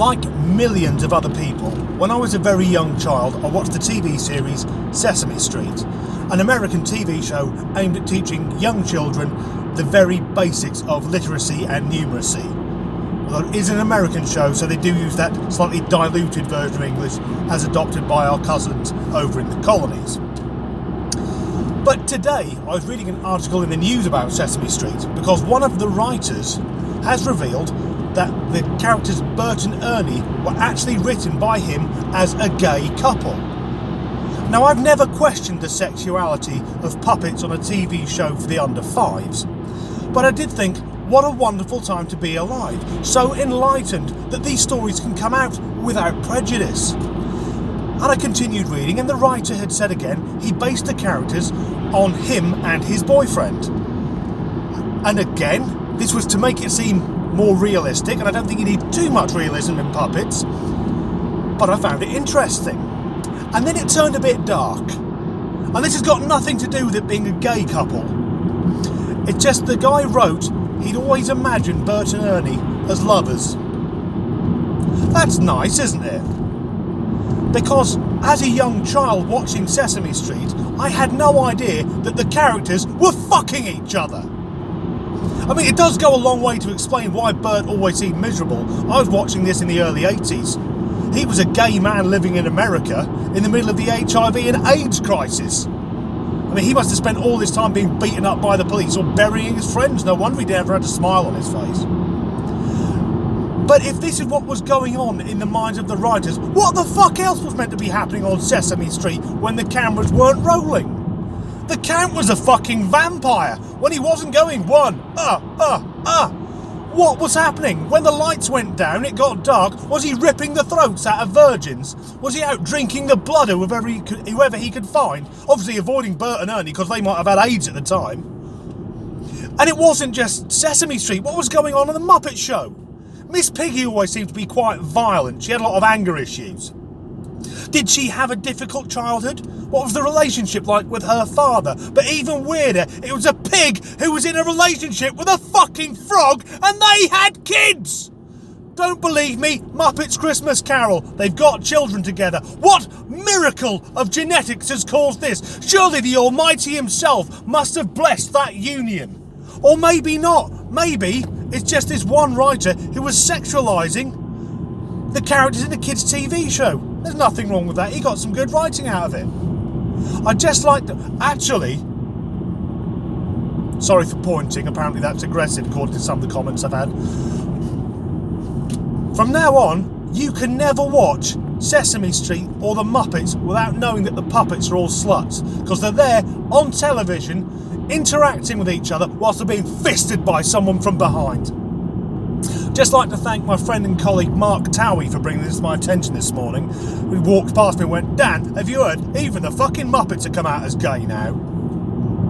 Like millions of other people, when I was a very young child, I watched the TV series Sesame Street, an American TV show aimed at teaching young children the very basics of literacy and numeracy. Although it is an American show, so they do use that slightly diluted version of English as adopted by our cousins over in the colonies. But today, I was reading an article in the news about Sesame Street because one of the writers has revealed that the characters Bert and Ernie were actually written by him as a gay couple. Now, I've never questioned the sexuality of puppets on a TV show for the under fives, but I did think, what a wonderful time to be alive, so enlightened that these stories can come out without prejudice. And I continued reading, and the writer had said again he based the characters on him and his boyfriend. And again, this was to make it seem more realistic, and I don't think you need too much realism in puppets, but I found it interesting. And then it turned a bit dark. And this has got nothing to do with it being a gay couple. It's just the guy wrote he'd always imagined Bert and Ernie as lovers. That's nice, isn't it? Because as a young child watching Sesame Street, I had no idea that the characters were fucking each other. I mean, it does go a long way to explain why Bert always seemed miserable. I was watching this in the early 80s. He was a gay man living in America in the middle of the HIV and AIDS crisis. I mean, he must have spent all this time being beaten up by the police or burying his friends. No wonder he never had a smile on his face. But if this is what was going on in the minds of the writers, what the fuck else was meant to be happening on Sesame Street when the cameras weren't rolling? The Count was a fucking vampire when he wasn't going one. What was happening? When the lights went down, it got dark. Was he ripping the throats out of virgins? Was he out drinking the blood of whoever he could find? Obviously avoiding Bert and Ernie because they might have had AIDS at the time. And it wasn't just Sesame Street. What was going on in the Muppet Show? Miss Piggy always seemed to be quite violent. She had a lot of anger issues. Did she have a difficult childhood? What was the relationship like with her father? But even weirder, it was a pig who was in a relationship with a fucking frog and they had kids! Don't believe me? Muppets Christmas Carol. They've got children together. What miracle of genetics has caused this? Surely the Almighty himself must have blessed that union. Or maybe not. Maybe it's just this one writer who was sexualising the characters in the kids' TV show. There's nothing wrong with that. He got some good writing out of it. I'd just like to... Actually... Sorry for pointing. Apparently that's aggressive according to some of the comments I've had. From now on, you can never watch Sesame Street or the Muppets without knowing that the puppets are all sluts. Because they're there on television, interacting with each other whilst they're being fisted by someone from behind. Just like to thank my friend and colleague Mark Towie for bringing this to my attention this morning. He walked past me and went, Dan, have you heard? Even the fucking Muppets have come out as gay now.